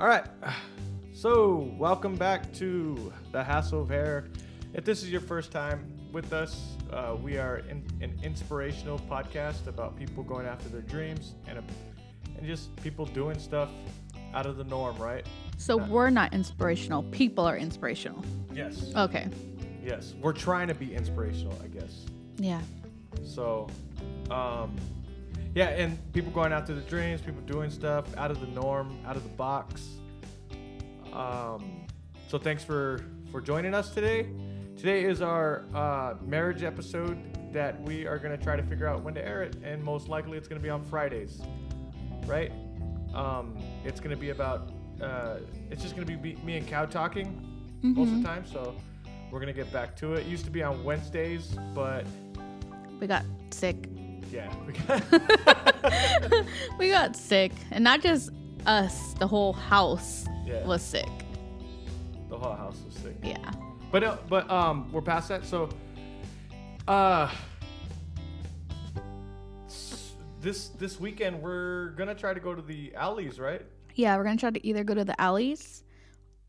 All right. So, welcome back to the Hassle of Hair. If this is your first time with us, we are an inspirational podcast about people going after their dreams and just people doing stuff out of the norm, right? So we're not inspirational. People are inspirational. Yes. Okay. Yes. We're trying to be inspirational, I guess. Yeah. So, yeah, and people going after their dreams, people doing stuff out of the norm, out of the box. So thanks for joining us today. Today is our marriage episode that we are going to try to figure out when to air it, and most likely it's going to be on Fridays, right? It's going to be about, it's just going to be me and Cow talking most of the time, so we're going to get back to it. It used to be on Wednesdays, but We got sick. yeah, We got sick. And not just us, the whole house was sick. the whole house was sick. Yeah. But we're past that. So, this weekend we're gonna try to go to the alleys, right? Yeah, we're going to try to either go to the alleys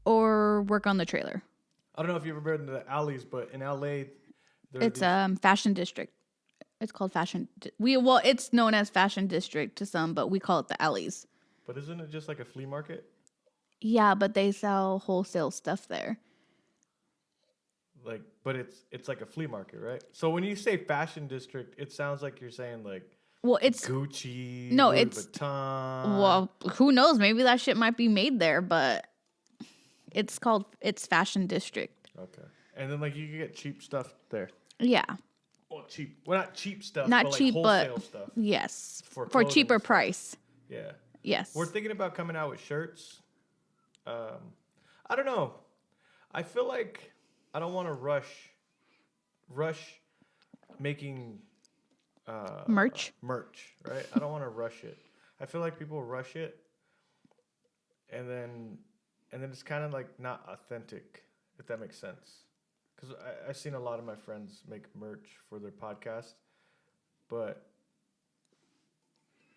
or work on the trailer. I don't know if you've ever been to the alleys, but in LA, It's Fashion District. It's called Fashion. It's known as Fashion District to some, but we call it the alleys. But isn't it just like a flea market? Yeah, but they sell wholesale stuff there. Like, but it's like a flea market, right? So when you say fashion district, it sounds like you're saying like It's Gucci, no, Louis it's Vuitton. well, who knows? Maybe that shit might be made there, but it's Fashion District. Okay, and then like you can get cheap stuff there. Yeah, Well, cheap. Well, not cheap stuff. not but cheap, like wholesale but stuff. yes, For for clothing cheaper and stuff. price. Yeah. Yes, We're thinking about coming out with shirts. I don't know. I feel like I don't want to rush making merch. merch, right? I don't want to rush it. I feel like people rush it, and then it's kind of like not authentic, if that makes sense. Because I've seen a lot of my friends make merch for their podcast, but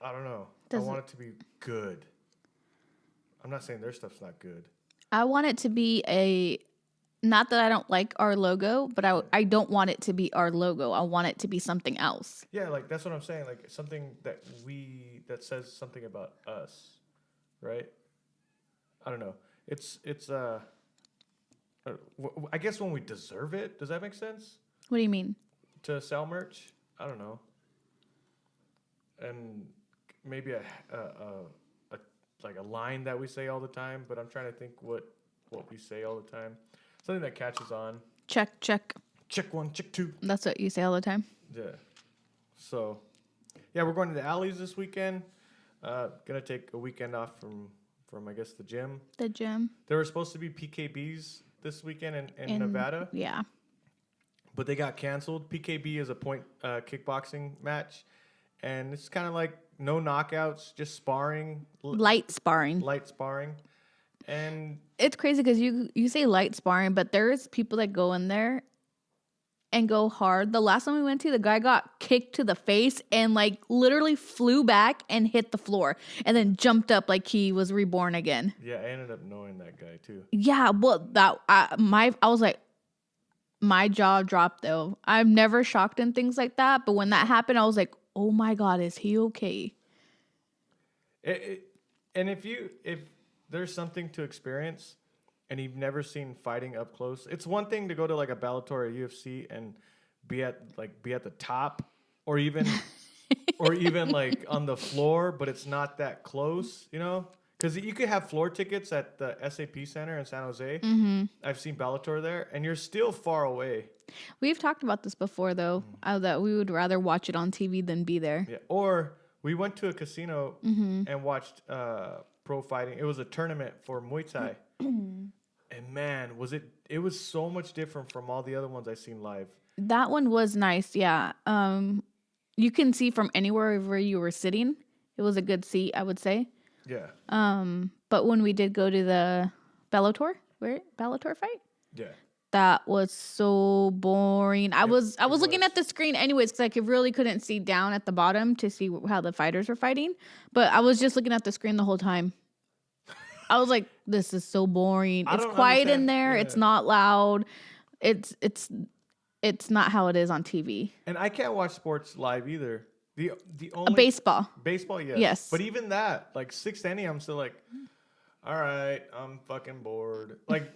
I don't know. I want it to be good. I'm not saying their stuff's not good. I want it to be not that I don't like our logo, but I don't want it to be our logo. I want it to be something else. Yeah, like that's what I'm saying. Like something that says something about us, right? I don't know. It's I guess when we deserve it. Does that make sense? What do you mean? To sell merch? I don't know. And maybe a like a line that we say all the time, but I'm trying to think what we say all the time. Something that catches on. Check. Check one, check two. That's what you say all the time. Yeah. So, yeah, we're going to the alleys this weekend. Gonna take a weekend off from I guess the gym. The gym. There were supposed to be PKBs this weekend in Nevada. Yeah. But they got canceled. PKB is a point kickboxing match, and it's kind of like no knockouts, just sparring. Light sparring. Light sparring. And It's crazy because you say light sparring, but there's people that go in there and go hard. The last one we went to, the guy got kicked to the face and like literally flew back and hit the floor and then jumped up like he was reborn again. yeah, I ended up knowing that guy too. Yeah, well, I was like, my jaw dropped though. I'm never shocked in things like that, but when that happened, I was like, oh my God, is he okay? And if there's something to experience and you've never seen fighting up close, it's one thing to go to like a Bellator or UFC and be at the top or even like on the floor, but it's not that close, you know? Because you could have floor tickets at the SAP Center in San Jose. Mm-hmm. I've seen Bellator there, and you're still far away. We've talked about this before, though, that we would rather watch it on TV than be there. Yeah. Or we went to a casino and watched pro fighting. It was a tournament for Muay Thai. And man, it was so much different from all the other ones I've seen live. That one was nice, yeah. You can see from anywhere where you were sitting. It was a good seat, I would say. Yeah. But when we did go to the Bellator fight, yeah, that was so boring. I was looking at the screen anyways because I really couldn't see down at the bottom to see how the fighters were fighting. But I was just looking at the screen the whole time. I was like, this is so boring. I It's don't quiet in understand. there. Yeah. It's not loud. It's not how it is on TV. And I can't watch sports live either. The A only baseball. baseball, yes. Yes. But even that, like sixth inning, I'm still like, all right, I'm fucking bored. Like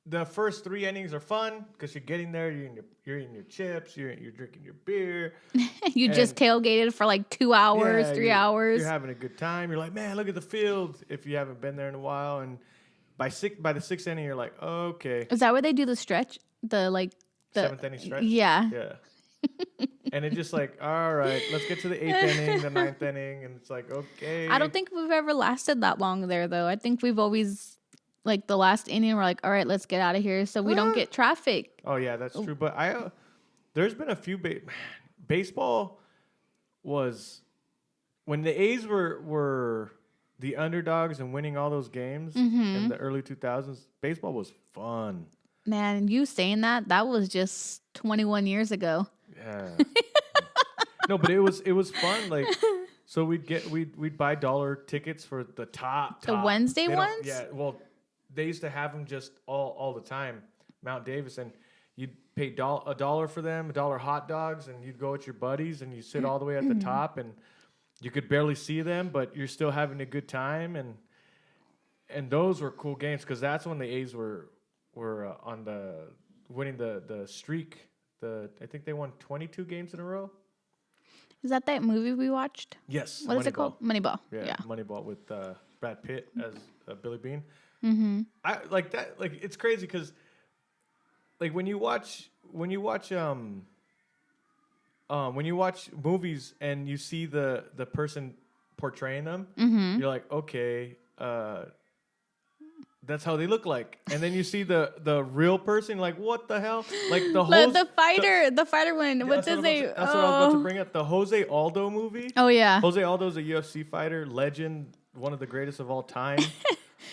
the first 3 innings are fun because you're getting there, you're eating your chips, you're drinking your beer. You just tailgated for like 2 hours, Yeah, 3 hours. You're having a good time. You're like, man, look at the field. If you haven't been there in a while, and by the sixth inning, you're like, okay. Is that where they do the stretch? The 7th inning stretch. Yeah. Yeah. And it's just like, all right, let's get to the 8th inning, the 9th inning, and it's like, okay. I don't think we've ever lasted that long there, though. I think we've always, like, the last inning, we're like, all right, let's get out of here so we don't get traffic. Oh yeah, that's true. But there's been a few baseball was when the A's were the underdogs and winning all those games in the early 2000s. Baseball was fun. Man, you saying that was just 21 years ago. Yeah. No, but it was fun. Like, so we'd buy dollar tickets for the top. The Wednesday They don't- ones? Yeah. Well, they used to have them just all the time, Mount Davis, and you'd pay $1 for them, $1 hot dogs, and you'd go with your buddies, and you sit all the way at the top, and you could barely see them, but you're still having a good time, and those were cool games because that's when the A's were on the winning the streak. I think they won 22 games in a row. Is that movie we watched? Yes. What is it called? Moneyball. Yeah. Moneyball with Brad Pitt as Billy Bean. Mm-hmm. I like that. Like, it's crazy because like when you watch movies and you see the person portraying them, you're like, okay, that's how they look like. And then you see the real person, like, what the hell? Like the whole the fighter one. What's his name? That's what I was about to bring up. The Jose Aldo movie. Oh yeah. Jose Aldo's a UFC fighter, legend, one of the greatest of all time.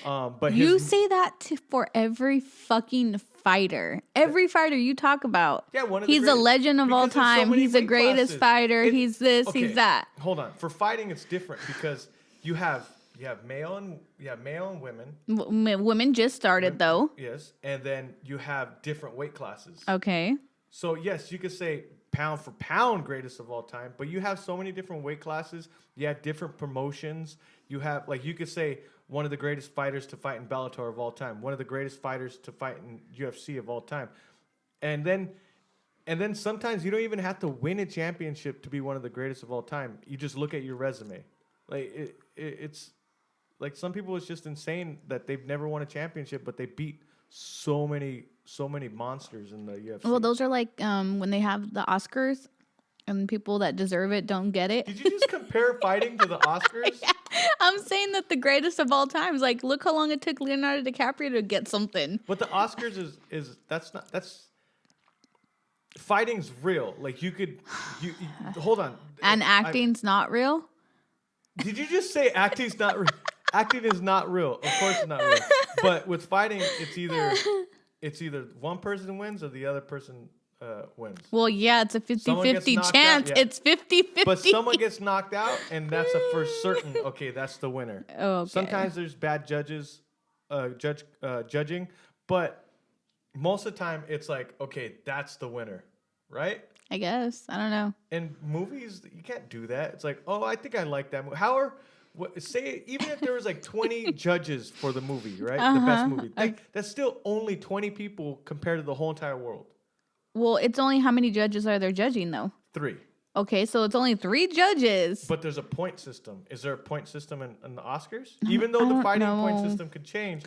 But you say that for every fucking fighter. Every fighter you talk about. Yeah, one of he's the a legend of all because there's so time. many He's the weight greatest classes. fighter. He's this. Okay, He's that. Hold on. For fighting, it's different because you have male and women. Women just started though. Yes, and then you have different weight classes. Okay. So yes, you could say pound for pound greatest of all time, but you have so many different weight classes. You have different promotions. You have, like, you could say one of the greatest fighters to fight in Bellator of all time, one of the greatest fighters to fight in UFC of all time, and then sometimes you don't even have to win a championship to be one of the greatest of all time. You just look at your resume. Like it's like some people, it's just insane that they've never won a championship, but they beat so many monsters in the UFC. Well, those are like when they have the Oscars and people that deserve it don't get it. Did you just compare fighting to the Oscars? Yeah. I'm saying that the greatest of all times. Like, look how long it took Leonardo DiCaprio to get something. But the Oscars is that's fighting's real. Like, you hold on. And acting's not real. Did you just say acting's not real? Acting is not real. Of course it's not real. But with fighting, it's either one person wins or the other person wins. Well, yeah, it's a 50-50 chance. Out, yeah. It's 50-50. But someone gets knocked out, and that's a for certain. Okay, that's the winner. Oh, okay. Sometimes there's bad judges judging, but most of the time it's like, okay, that's the winner, right? I guess. I don't know. In movies, you can't do that. It's like, oh, I think I like that movie. Say even if there was like 20 judges for the movie, right? The best movie. That's still only 20 people compared to the whole entire world. Well, it's only how many judges are there judging, though? 3. Okay, so it's only 3 judges. But there's a point system. Is there a point system in the Oscars? Even though the fighting point system could change.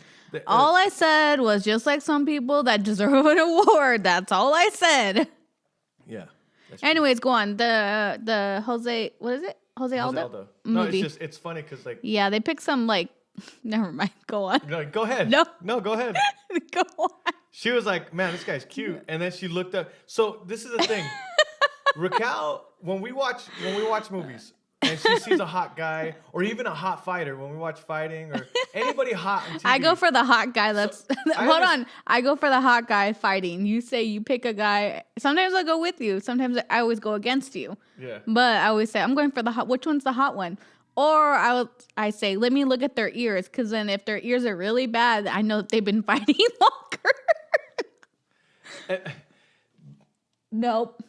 All I said was just like some people that deserve an award. That's all I said. Yeah. Anyways, go on. The Jose, what is it? Jose Aldo? No, movie. it's funny because, like... Yeah, they picked some, like... Never mind. Go on. No, go ahead. No, go ahead. Go on. She was like, man, this guy's cute. And then she looked up. So this is the thing. Raquel, when we watch movies and she sees a hot guy or even a hot fighter, when we watch fighting or anybody hot on TV. I go for the hot guy. I go for the hot guy fighting. You say you pick a guy. Sometimes I go with you. Sometimes I always go against you. Yeah. But I always say, I'm going for the hot. Which one's the hot one? Or I say, let me look at their ears, because then if their ears are really bad, I know that they've been fighting longer. Nope.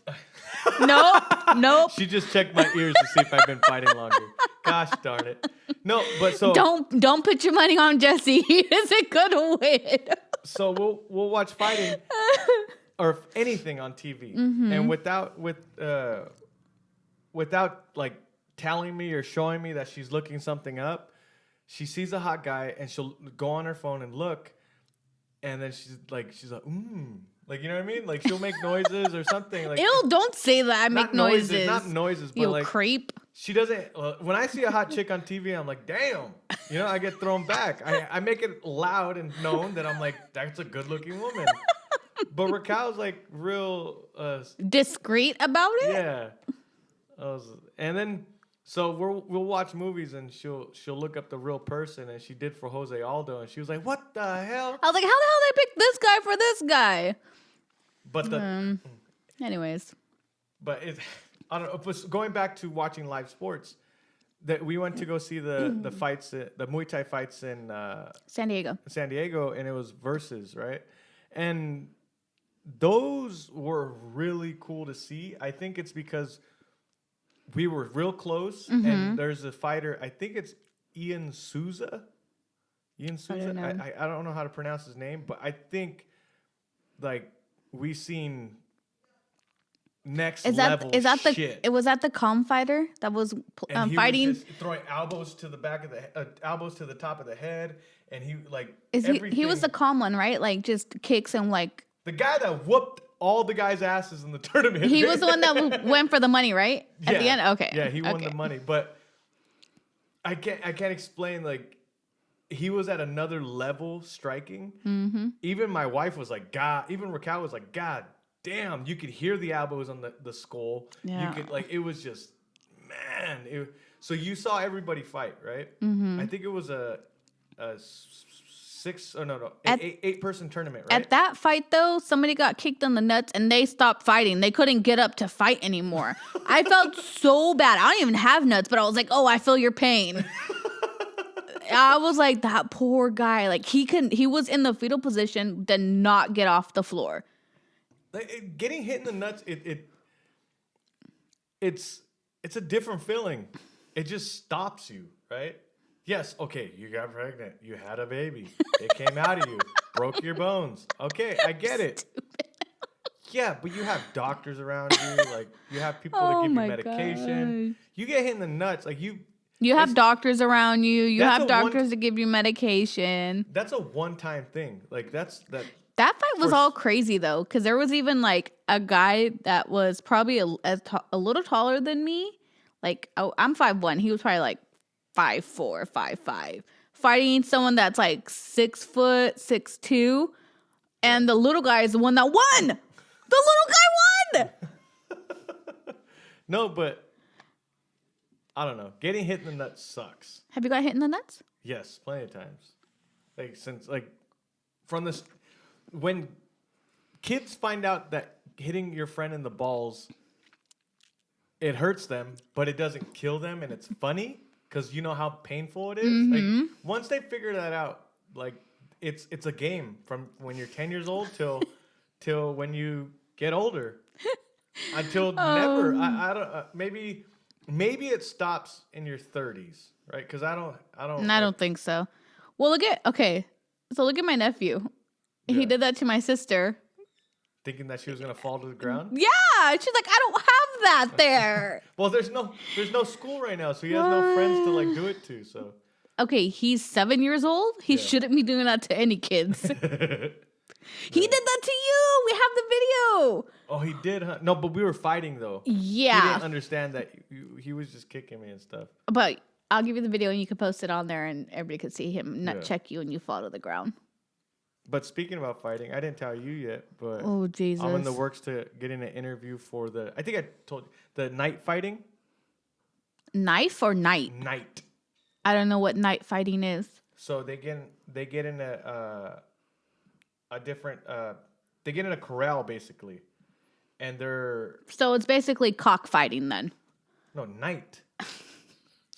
Nope. She just checked my ears to see if I've been fighting longer. Gosh darn it. No, but so Don't put your money on Jesse. He isn't gonna win. So we'll watch fighting or anything on TV, and without like telling me or showing me that she's looking something up, she sees a hot guy and she'll go on her phone and look, and then she's like, like, you know what I mean? Like, she'll make noises or something. Like, Ew, don't say that. I make noises. Not noises, but you like creep. She doesn't. When I see a hot chick on TV, I'm like, damn. You know, I get thrown back. I make it loud and known that I'm like, that's a good-looking woman. But Raquel's like real discreet about it. Yeah. And then so we'll watch movies and she'll look up the real person, and she did for Jose Aldo, and she was like, what the hell? I was like, how the hell they pick this guy for this guy? But anyways. But I don't know. But going back to watching live sports, that we went to go see the fights, the Muay Thai fights in San Diego, and it was versus, right? And those were really cool to see. I think it's because we were real close, and there's a fighter. I think it's Ian Souza. I don't know how to pronounce his name, but I think like we seen next level shit. Was that the calm fighter that was fighting? Was just throwing elbows to the back of the elbows to the top of the head, and he like he was the calm one, right? Like just kicks and like the guy that whooped all the guys' asses in the tournament. He was the one that went for the money, right? At the end, okay. Yeah, he won the money, but I can't explain. Like, he was at another level striking. Even my wife was like, God. Even Raquel was like, God damn. You could hear the elbows on the skull. Yeah. You could like. It was just, man. So you saw everybody fight, right? I think it was a 8-person tournament, right? At that fight, though, somebody got kicked in the nuts and they stopped fighting. They couldn't get up to fight anymore. I felt so bad. I don't even have nuts, but I was like, oh, I feel your pain. I was like, that poor guy. Like, he was in the fetal position, did not get off the floor. Like, getting hit in the nuts, it's a different feeling. It just stops you, right? Yes, okay, you got pregnant. You had a baby. It came out of you. Broke your bones. Okay, I get it. Yeah, but you have doctors around you. Like, you have people to give you medication. God. You get hit in the nuts. Like, you have doctors around you. You have doctors to give you medication. That's a one-time thing. Like, that fight was all crazy, though, because there was even, like, a guy that was probably a little taller than me. Like, I'm 5'1". He was probably, like, 5'4", 5'5", fighting someone that's like 6 foot, 6'2", and the little guy is the one that won. The little guy won. No, but I don't know. Getting hit in the nuts sucks. Have you got hit in the nuts? Yes, plenty of times. Like from this, when kids find out that hitting your friend in the balls, it hurts them, but it doesn't kill them, and it's funny. Because you know how painful it is. Like, once they figure that out, like it's a game from when you're 10 years old till when you get older. Until never. I don't. Maybe it stops in your 30s, right? Because I don't. I don't think so. Well, look at my nephew. Yeah. He did that to my sister. Thinking that she was gonna fall to the ground? Yeah, she's like, I don't have that there. Well, there's no school right now, so he has no friends to like do it to. So okay, he's 7 years old. He shouldn't be doing that to any kids. He did that to you. We have the video. Oh, he did, huh? No, but we were fighting though. Yeah, he didn't understand that he was just kicking me and stuff. But I'll give you the video and you can post it on there, and everybody could see him nut check you and you fall to the ground. But speaking about fighting, I didn't tell you yet, but oh Jesus, I'm in the works to get in an interview for I think I told you, the night fighting. Knife or night? Night. I don't know what night fighting is. So they get in a different they get in a corral basically, and they're so it's basically cockfighting then. No, night.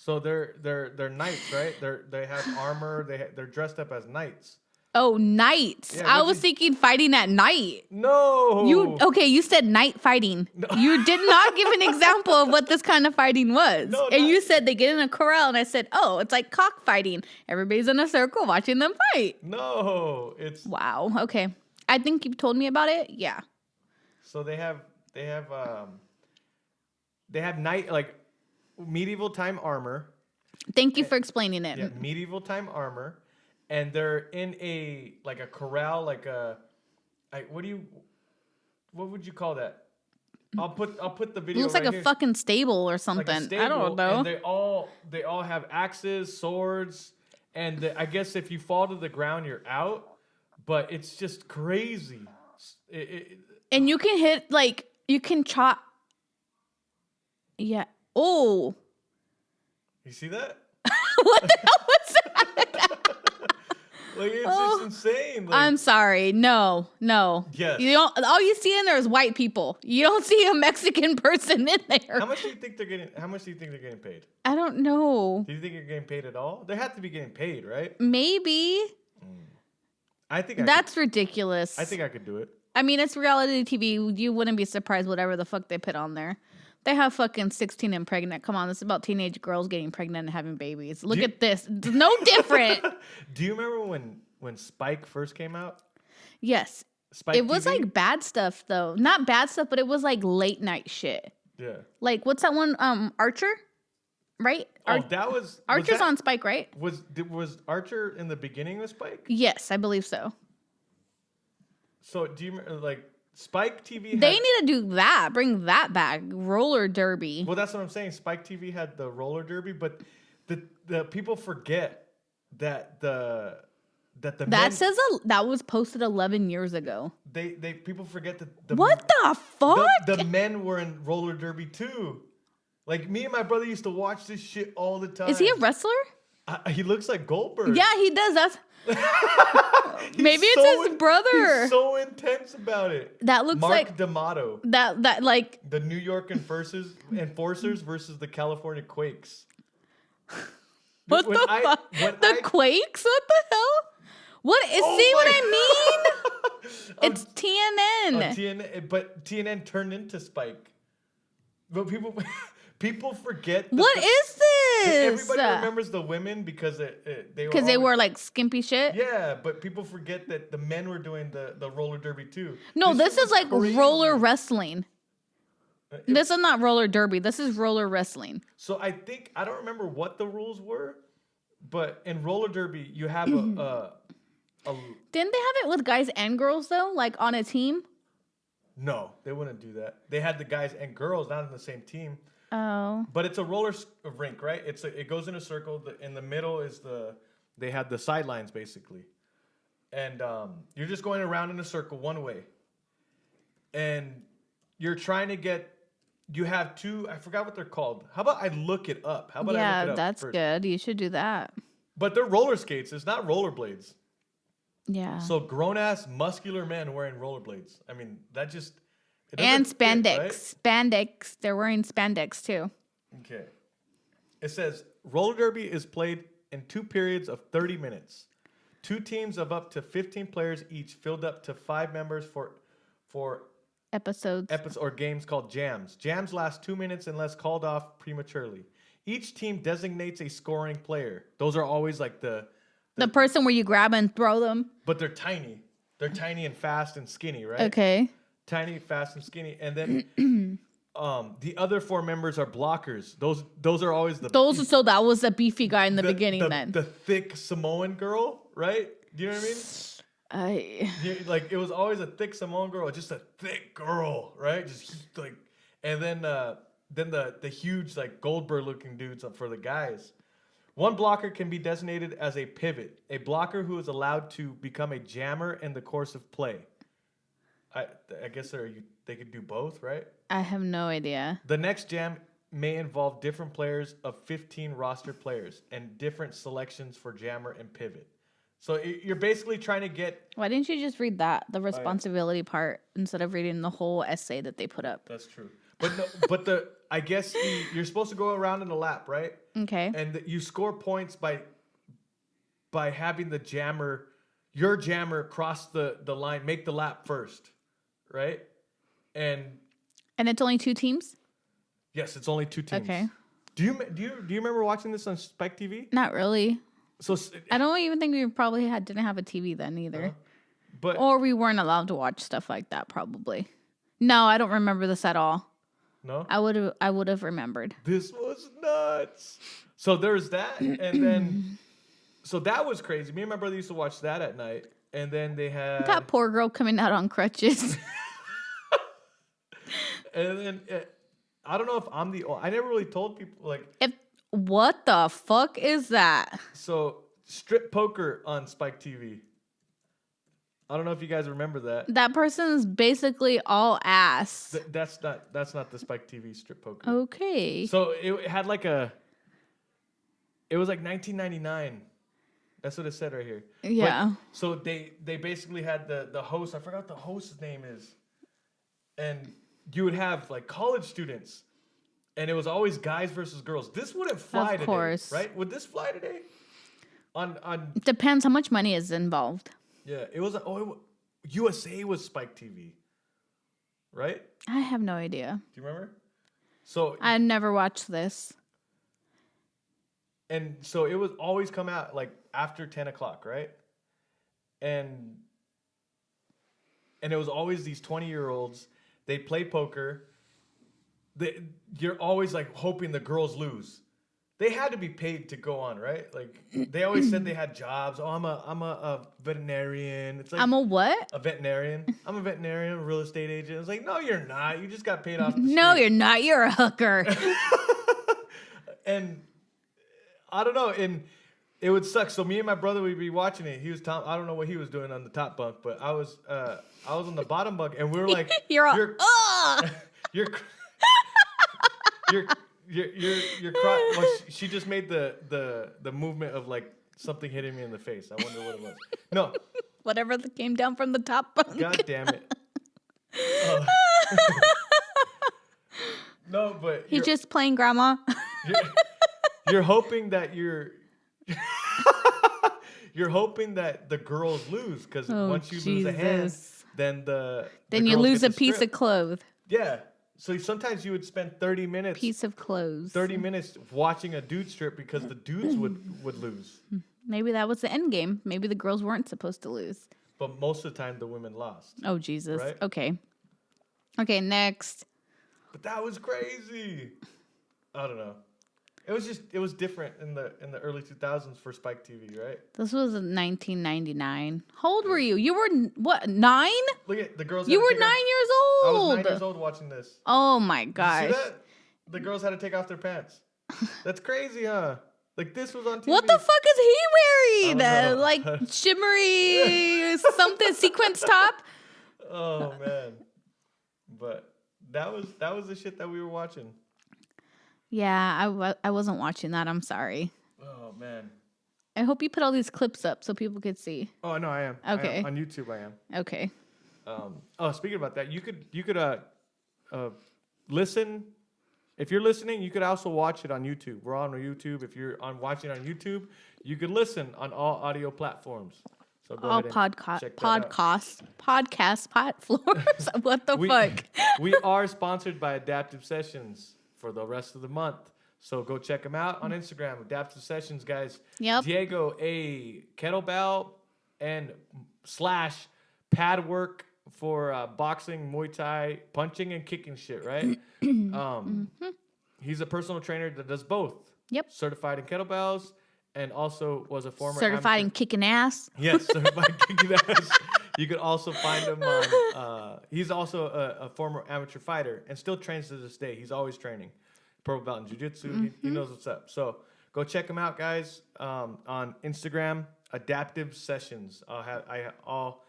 So they're knights, right? They have armor. They're dressed up as knights. Oh, knights. Yeah, I what'd was you- thinking fighting at night. No. You said night fighting. No. You did not give an example of what this kind of fighting was. No, and not- you said they get in a corral, and I said, oh, it's like cockfighting. Everybody's in a circle watching them fight. No, it's Wow. Okay. I think you've told me about it. Yeah. so they have night like medieval time armor. Thank you for explaining it. Yeah, medieval time armor, and they're in a corral, what would you call that? I'll put the It video. looks right like a here. fucking stable or Like a something. I stable, don't know. And they all have axes, swords, and I guess if you fall to the ground, you're out. But it's just crazy. And you can hit, like, you can chop. Yeah. Oh. You see that? What the hell was that? Like it's Oh, just insane. Like, I'm sorry. No. Yes. You don't. All you see in there is white people. You don't see a Mexican person in there. how much do you think they're getting paid? I don't know. Do you think you're getting paid at all? They have to be getting paid, right? Maybe. I think That's ridiculous. I think I could do it. I mean, it's reality TV. You wouldn't be surprised whatever the fuck they put on there. They have fucking 16 and pregnant. Come on, this is about teenage girls getting pregnant and having babies. Look at this. It's no different. Do you remember when Spike first came out? Yes. Spike It was TV? like bad stuff though. Not bad stuff, but it was like late night shit. Yeah. Like what's that one? Archer? Right? That was Archer's on Spike, right? Was Archer in the beginning of Spike? Yes, I believe so. So do you remember, like Spike TV? They need to do that. Bring that back. Roller derby. Well, that's what I'm saying. Spike TV had the roller derby, but the people forget that the That men, says that was posted 11 years ago. they people forget that the What the fuck? the men were in roller derby too. Like me and my brother used to watch this shit all the time. Is he a wrestler? He looks like Goldberg. Yeah, he does. That's maybe He's it's his brother. He's so intense about it. That looks Mark like D'Amato, that like the New York Enforcers versus the California Quakes. what When the I- fuck? when The I- Quakes? What the hell? What is Oh see what my- I mean? It's On TNN. TNN, but TNN turned into Spike. But people forget. What is this? Everybody remembers the women because they were Because they always- wore like skimpy shit. Yeah, but people forget that the men were doing the roller derby too. No, this shit is was like crazy. roller wrestling. It- This is not roller derby. This is roller wrestling. So I don't remember what the rules were, but in roller derby you have a Didn't they have it with guys and girls though? Like on a team? no, they wouldn't do that. They had the guys and girls not on the same team, Oh. but it's a roller rink, right? It goes in a circle. In the middle is they had the sidelines basically, and you're just going around in a circle one way, and you're trying to get. You have two. I forgot what they're called. How about I look it up? How about I look Yeah, it up that's first? good. You should do that. But they're roller skates. It's not rollerblades. Yeah. So grown ass muscular men wearing rollerblades. I mean, that just it And doesn't fit, spandex. right? Spandex. They're wearing spandex too. Okay. It says roller derby is played in 2 periods of 30 minutes. 2 teams of up to 15 players each, filled up to 5 members for Episodes. episodes or games called jams. Jams last 2 minutes unless called off prematurely. Each team designates a scoring player. Those are always like the person where you grab and throw them. but they're tiny. They're tiny and fast and skinny, right? Okay. Tiny, fast, and skinny. And then the other 4 members are blockers. Those are always So that was a beefy guy in the beginning then. The thick Samoan girl, right? Do you know what I mean? Like it was always a thick Samoan girl, just a thick girl, right? Just like, and then the huge like Goldberg looking dudes for the guys. One blocker can be designated as a pivot, a blocker who is allowed to become a jammer in the course of play. I guess they could do both, right? I have no idea. The next jam may involve different players of 15 roster players and different selections for jammer and pivot. So you're basically trying to get... Why didn't you just read that, the responsibility part, instead of reading the whole essay that they put up? That's true. But no, I guess you're supposed to go around in a lap, right? Okay. And you score points by having your jammer cross the line, make the lap first, right? And it's only 2 teams? yes, it's only 2 teams. Okay. Do you remember watching this on Spike TV? Not really. So I don't even think we probably didn't have a TV then either. But Or we weren't allowed to watch stuff like that probably. No, I don't remember this at all. no, I would have remembered. this was nuts. So there's that, and then so that was crazy. Me and my brother used to watch that at night, and then they had That poor girl coming out on crutches. and then I don't know if I never really told people like What the fuck is that? so strip poker on Spike TV. I don't know if you guys remember that. That person's basically all ass. That's not the Spike TV strip poker. Okay. So it had like it was like 1999. That's what it said right here. Yeah. But, so they basically had the host. I forgot what the host's name is. And you would have like college students, and it was always guys versus girls. This wouldn't fly today, course. right? Would this fly today? On Depends how much money is involved. yeah, it was USA was Spike TV, right? I have no idea. Do you remember? So I never watched this. and so it would always come out like after 10 o'clock, right? And it was always these 20-year-olds. They play poker. You're always like hoping the girls lose. They had to be paid to go on, right? Like they always said they had jobs. Oh, I'm a veterinarian. It's like I'm a what? a veterinarian. I'm a veterinarian, a real estate agent. It's like, no, you're not. You just got paid off the No, street. you're not. You're a hooker. And I don't know, and it would suck. So me and my brother would be watching it. He was I don't know what he was doing on the top bunk, but I was on the bottom bunk, and we were like, you're you're well, she just made the movement of like something hitting me in the face. I wonder what it was. No, whatever that came down from the top bunk. God damn it. No, but He's just playing grandma. you're hoping that you're hoping that the girls lose because once you lose a hand, then then you lose a piece of clothes. Yeah. So sometimes you would spend 30 minutes. Piece of clothes. 30 minutes watching a dude strip because the dudes would lose. Maybe that was the end game. Maybe the girls weren't supposed to lose. But most of the time the women lost. Oh Jesus. Right? Okay. Okay, next. But that was crazy. I don't know. It was different in the early 2000s for Spike TV, right? This was in 1999. How old were you? You were what? 9? Look at the girls. You were 9 years I old. was 9 years old watching this. Oh my Did you gosh. see that? The girls had to take off their pants. That's crazy, huh? Like this was on TV. What the fuck is he wearing? I don't know. Like shimmery something sequence top? Oh man. But that was the shit that we were watching. Yeah, I wasn't watching that. I'm sorry. Oh man. I hope you put all these clips up so people could see. Oh no, I am. Okay. On YouTube I am. Okay. Speaking about that, you could listen. If you're listening, you could also watch it on YouTube. We're on YouTube. If you're watching on YouTube, you can listen on all audio platforms. So go All ahead and check that out. podcast platforms. What the fuck? We are sponsored by Adaptive Sessions for the rest of the month. So go check them out on Instagram. Adaptive Sessions, guys. Yep. Diego, a kettlebell and / pad work for boxing, Muay Thai, punching and kicking shit, right? He's a personal trainer that does both. Yep. Certified in kettlebells and also was a former Certified in kicking ass. Yes, certified kicking ass. You could also find him on. He's also a former amateur fighter and still trains to this day. He's always training. Purple belt in jiu-jitsu. He knows what's up. So go check him out, guys. On Instagram, Adaptive Sessions. I'll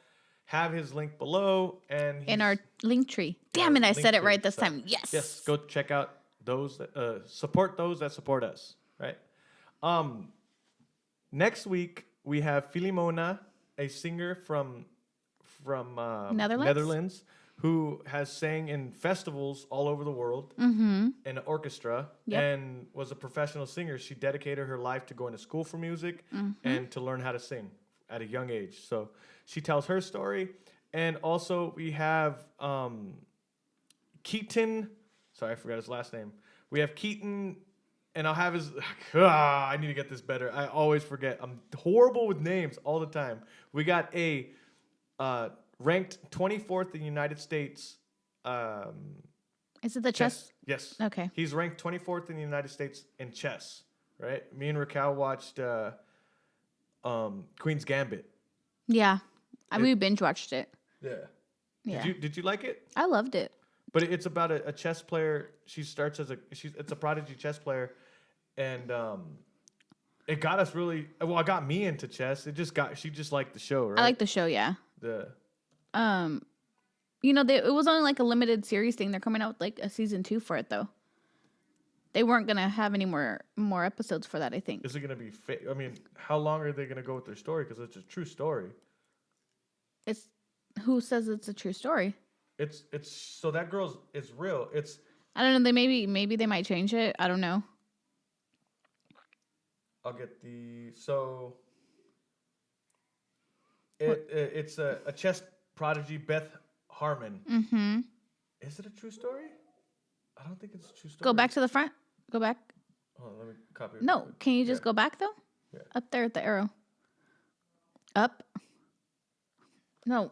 have his link below and In our link tree. Damn it, I said it right this time. Yes. Yes, go check out those that support those that support us. Right. Next week we have Filimona, a singer from Netherlands? who has sang in festivals all over the world Mm-hmm. in an orchestra Yep. and was a professional singer. She dedicated her life to going to school for music and to learn how to sing at a young age. So she tells her story. And also we have Keaton. Sorry, I forgot his last name. We have Keaton, and I'll have his. I need to get this better. I always forget. I'm horrible with names all the time. We got a ranked 24th in the United States. Is it the chess? Yes. Okay. He's ranked 24th in the United States in chess. Right. Me and Raquel watched Queen's Gambit. Yeah. We binge watched it. Yeah. Yeah. Did you like it? I loved it. But it's about a chess player. She starts as it's a prodigy chess player, and it got us really. Well, it got me into chess. She just liked the show, right? I like the show, yeah. The You know, it was only like a limited series thing. They're coming out with like a season 2 for it though. They weren't gonna have any more episodes for that, I think. Is it gonna be? I mean, how long are they gonna go with their story? Because it's a true story. It's who says it's a true story? It's so that girl's it's real. It's I don't know. They maybe they might change it. I don't know. I'll get the so. It's a chess prodigy, Beth Harmon. Mm-hmm. Is it a true story? I don't think it's a true story. Go back to the front. Go back. Oh, let me copy it. No, can you just go back though? Yeah. Up there at the arrow. Up. No.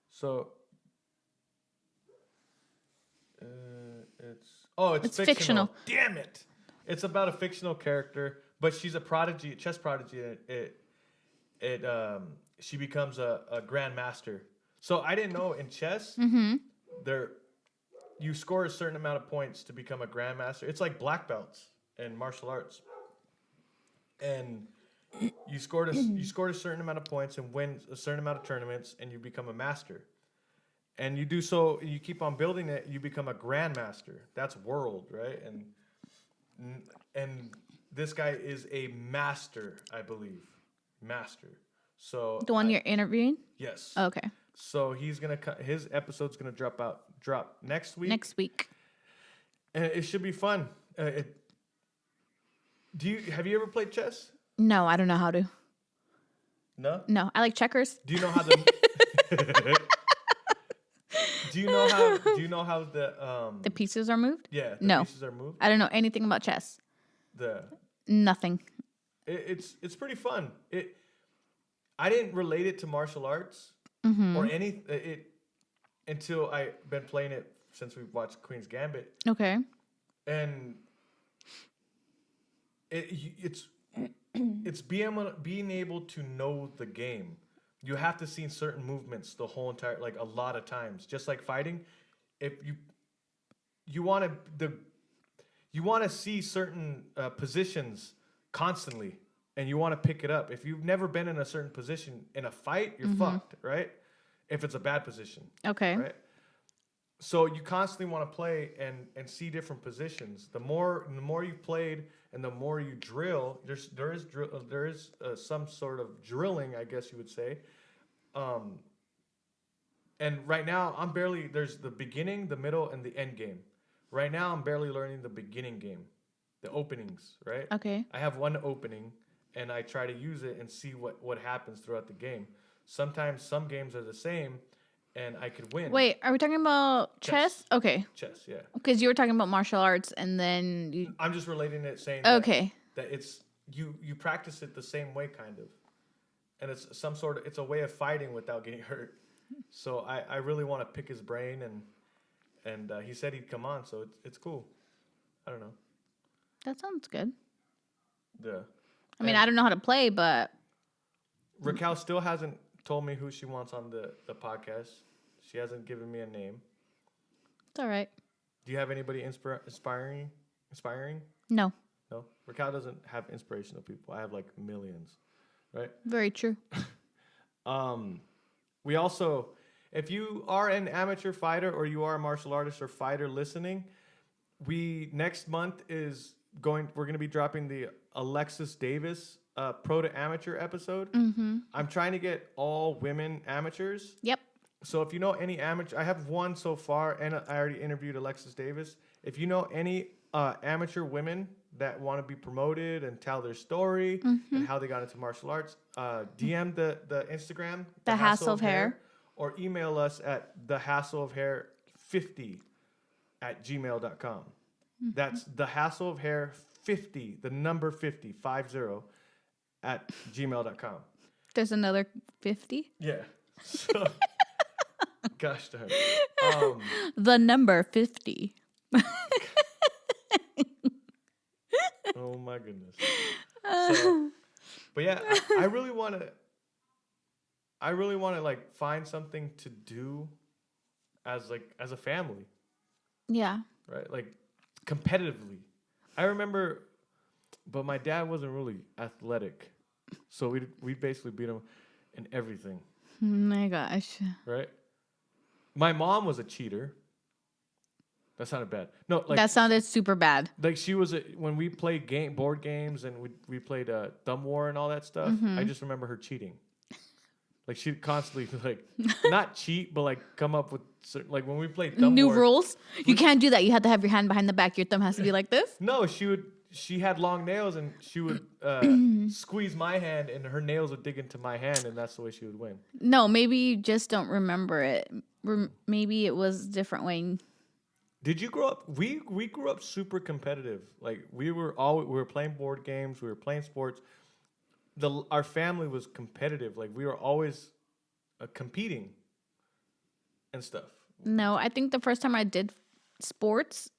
So, it's fictional. Damn it! It's about a fictional character, but she's a prodigy, chess prodigy. She becomes a grandmaster. So I didn't know in chess, you score a certain amount of points to become a grandmaster. It's like black belts in martial arts, and you scored a certain amount of points and win a certain amount of tournaments, and you become a master. And you do so, you keep on building it, you become a grandmaster. That's world, right? And this guy is a master, I believe. Master. So The one you're interviewing? Yes. Okay. So his episode's gonna drop next week. Next week. And it should be fun. Have you ever played chess? No, I don't know how to. No? No, I like checkers. Do you know how the Do you know how The pieces are moved? yeah, the No. pieces are moved? I don't know anything about chess. Nothing. It's pretty fun. I didn't relate it to martial arts or until I've been playing it since we've watched Queen's Gambit. Okay. And it's being able to know the game. You have to see certain movements the whole entire, like a lot of times. Just like fighting, if you want to see certain positions constantly, and you want to pick it up. If you've never been in a certain position in a fight, you're fucked, right? If it's a bad position, Okay. right? So you constantly want to play and see different positions. The more you've played and the more you drill, there is some sort of drilling, I guess you would say. And right now there's the beginning, the middle, and the end game. Right now I'm barely learning the beginning game, the openings, right? Okay. I have one opening and I try to use it and see what happens throughout the game. Sometimes some games are the same and I could win. Wait, are we talking about chess? Okay. Chess, yeah. Because you were talking about martial arts and then you... I'm just relating it, saying Okay. that it's you practice it the same way, kind of, and it's a way of fighting without getting hurt. So I really want to pick his brain, and he said he'd come on, so it's cool. I don't know. That sounds good. Yeah. I mean, I don't know how to play, but... Raquel still hasn't told me who she wants on the podcast. She hasn't given me a name. It's all right. Do you have anybody inspiring? No. No? Raquel doesn't have inspirational people. I have like millions, right? Very true. We also, if you are an amateur fighter or you are a martial artist or fighter listening, next month we're going to be dropping the Alexis Davis pro to amateur episode. Mm-hmm. I'm trying to get all women amateurs. Yep. So if you know any amateur, I have one so far, and I already interviewed Alexis Davis. If you know any amateur women that want to be promoted and tell their story and how they got into martial arts, DM the Instagram, The Hassle of Hair, or email us at thehassleofhair50@gmail.com. That's thehassleofhair50, the number 50, 50, at gmail.com. There's another 50. Yeah. So, gosh darn. The number 50. Oh my goodness. So, but yeah, I really want to like find something to do as a family, Yeah. right? Like competitively. I remember, but my dad wasn't really athletic, so we basically beat him in everything, My gosh. right? My mom was a cheater. That sounded bad. No, like That sounded super bad. like she was when we played board games and we played Thumb War and all that stuff. I just remember her cheating. Like she'd constantly like not cheat, but like come up with certain, like when we played Thumb New War. rules. You can't do that. You have to have your hand behind the back. Your thumb has to be like this. No, she had long nails and she would squeeze my hand and her nails would dig into my hand and that's the way she would win. No, maybe you just don't remember it. Maybe it was a different way. Did you grow up? We grew up super competitive. Like we were playing board games, we were playing sports. Our family was competitive. Like we were always competing and stuff. No, I think the first time I did sports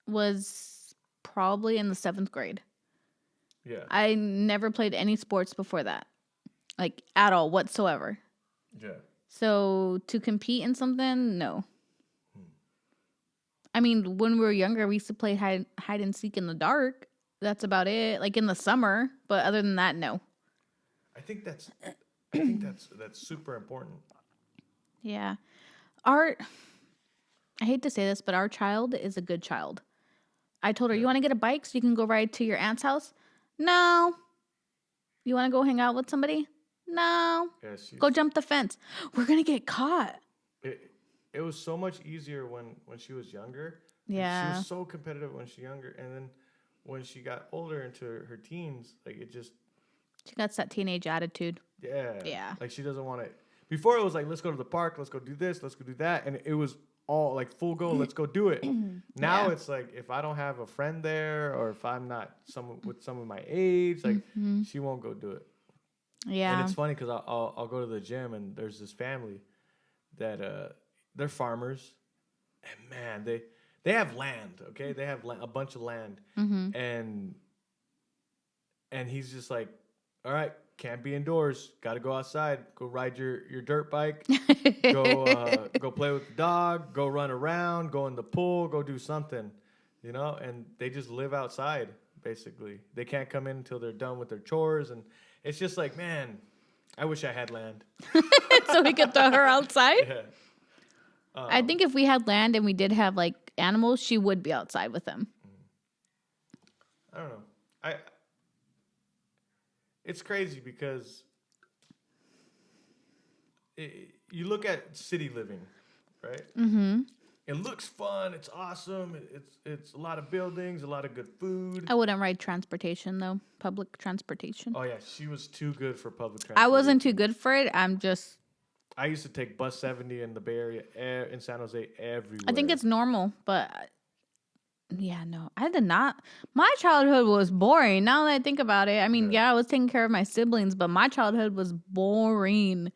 was probably in the 7th grade. Yeah. I never played any sports before that, like at all whatsoever. Yeah. So to compete in something, no. I mean, when we were younger, we used to play hide and seek in the dark. That's about it. Like in the summer, but other than that, no. I think that's super important. Yeah. I hate to say this, but our child is a good child. I told her, you want to get a bike so you can go ride to your aunt's house? No. You want to go hang out with somebody? No. Yeah, Go jump the fence. We're going to get caught. It was so much easier when she was younger. Yeah. She was so competitive when she was younger, and then when she got older into her teens, like it just She got that teenage attitude. yeah. Like she doesn't want to. Before it was like, let's go to the park, let's go do this, let's go do that, and it was all like full go, let's go do it. Now it's like if I don't have a friend there or if I'm not with someone my age, like she won't go do it. Yeah. And it's funny because I'll go to the gym and there's this family that they're farmers, and man, they have land, okay? They have a bunch of land, and he's just like, all right, can't be indoors, got to go outside, go ride your dirt bike, go play with the dog, go run around, go in the pool, go do something, you know? And they just live outside, basically. They can't come in until they're done with their chores, and it's just like, man, I wish I had land. So we could throw her outside? Yeah. I think if we had land and we did have like animals, she would be outside with them. I don't know. It's crazy because you look at city living, right? Mm-hmm. It looks fun. It's awesome. It's a lot of buildings, a lot of good food. I wouldn't ride transportation though. Public transportation. Oh yeah, she was too good for public transportation. I wasn't too good for it. I used to take bus 70 in the Bay Area, in San Jose, everywhere. I think it's normal, but yeah, no, I did not. My childhood was boring. Now that I think about it, I mean, yeah I was taking care of my siblings, but my childhood was boring.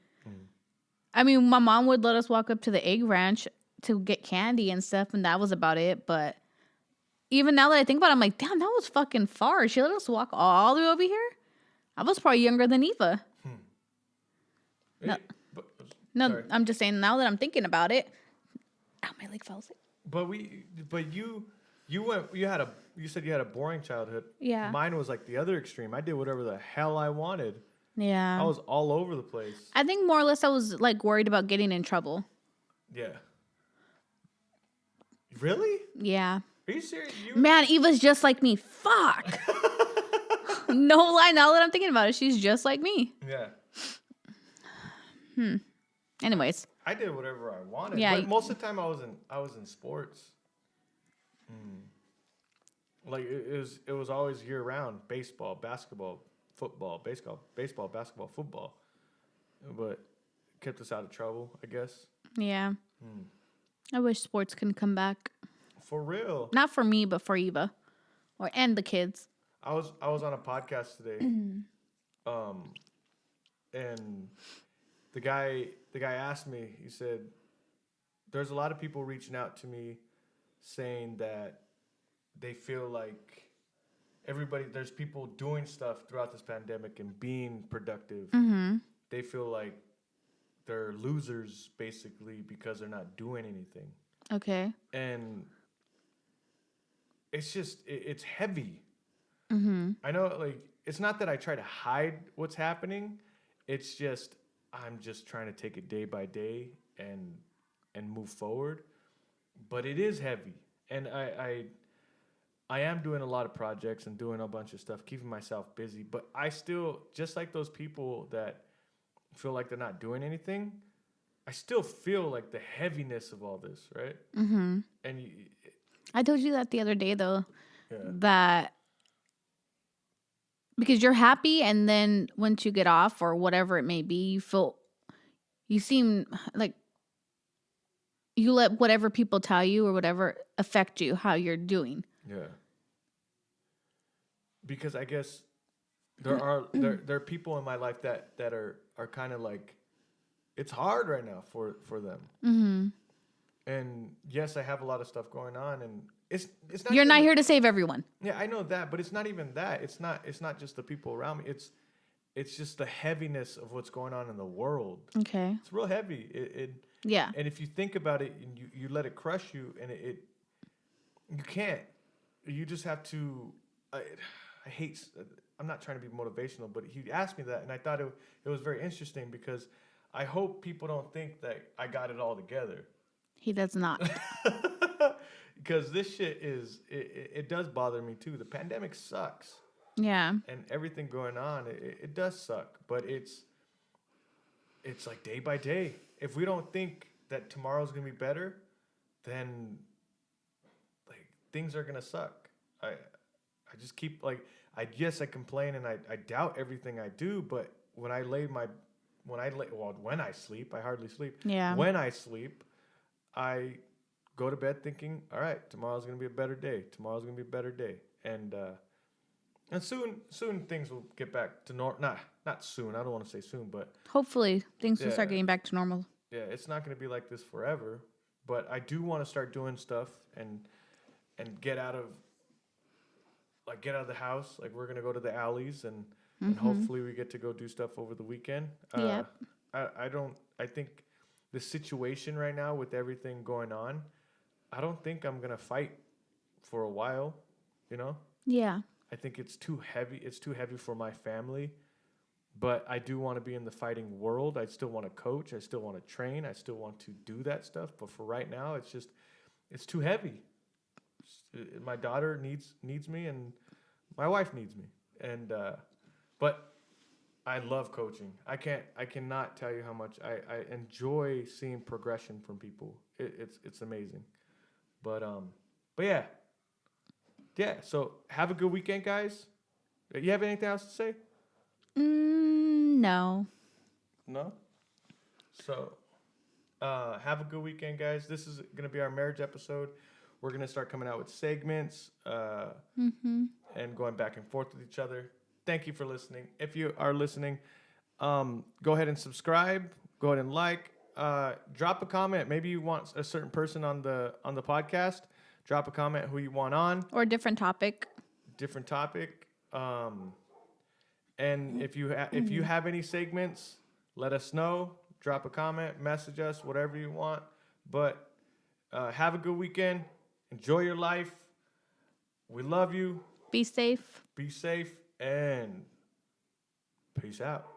I mean, my mom would let us walk up to the egg ranch to get candy and stuff, and that was about it. But even now that I think about it, I'm like, damn, that was fucking far. She let us walk all the way over here? I was probably younger than Eva. No, sorry. I'm just saying now that I'm thinking about it. Ow, my leg fell asleep. But you said you had a boring childhood. Yeah. Mine was like the other extreme. I did whatever the hell I wanted. Yeah. I was all over the place. I think more or less I was like worried about getting in trouble. Yeah. Really? Yeah. Are you serious? Man, Eva's just like me. Fuck. No lie, now that I'm thinking about it, she's just like me. Yeah. Anyways, I did whatever I wanted, Yeah, but most of the time I was in sports. Like it was always year round: baseball, basketball, football, baseball, basketball, football. But kept us out of trouble, I guess. yeah. I wish sports can come back. For real. Not for me, but for Eva, and the kids. I was on a podcast today, and the guy asked me. He said, "There's a lot of people reaching out to me, saying that they feel like there's people doing stuff throughout this pandemic and being productive. Mm-hmm. They feel like they're losers basically because they're not doing anything." Okay. And it's just it's heavy. Mm-hmm. I know, like, it's not that I try to hide what's happening. It's just I'm just trying to take it day by day and move forward. But it is heavy, and I am doing a lot of projects and doing a bunch of stuff, keeping myself busy. But I still, just like those people that feel like they're not doing anything, I still feel like the heaviness of all this, right? Mm-hmm. And I told you that the other day, though, yeah, that because you're happy, and then once you get off or whatever it may be, you seem like you let whatever people tell you or whatever affect you, how you're doing. yeah. Because I guess there are people in my life that are kind of like, it's hard right now for them. Mm-hmm. And yes, I have a lot of stuff going on, and it's not. You're even not here to save everyone. Yeah, I know that, but it's not even that. It's not just the people around me. It's just the heaviness of what's going on in the world. Okay. It's real heavy. Yeah. And if you think about it and you let it crush you, and you can't. You just have to. I hate. I'm not trying to be motivational, but he asked me that, and I thought it was very interesting because I hope people don't think that I got it all together. He does not. Because this shit it does bother me too. The pandemic sucks. Yeah. And everything going on, it does suck. But it's like day by day. If we don't think that tomorrow's gonna be better, then like things are gonna suck. I just keep like I complain and I doubt everything I do, but when I sleep, I hardly sleep. Yeah. When I sleep, I go to bed thinking, all right, tomorrow's gonna be a better day. Tomorrow's gonna be a better day, and soon things will get back to normal. Not soon. I don't want to say soon, but Hopefully things will start getting back to normal. yeah, it's not gonna be like this forever. But I do want to start doing stuff and get out of the house. Like we're gonna go to the alleys and hopefully we get to go do stuff over the weekend. Yep. I think the situation right now with everything going on, I don't think I'm gonna fight for a while, you know? Yeah. I think it's too heavy. It's too heavy for my family. But I do want to be in the fighting world. I still want to coach. I still want to train. I still want to do that stuff. But for right now, it's too heavy. My daughter needs me, and my wife needs me. And but I love coaching. I cannot tell you how much I enjoy seeing progression from people. It's amazing. But yeah. Yeah, so have a good weekend, guys. You have anything else to say? No. No? So have a good weekend, guys. This is going to be our marriage episode. We're going to start coming out with segments and going back and forth with each other. Thank you for listening. If you are listening, go ahead and subscribe. Go ahead and like. Drop a comment. Maybe you want a certain person on the podcast. Drop a comment who you want on. Or a different topic. And if you have any segments, let us know. Drop a comment, message us, whatever you want. But have a good weekend. Enjoy your life. We love you. Be safe. Be safe, and peace out.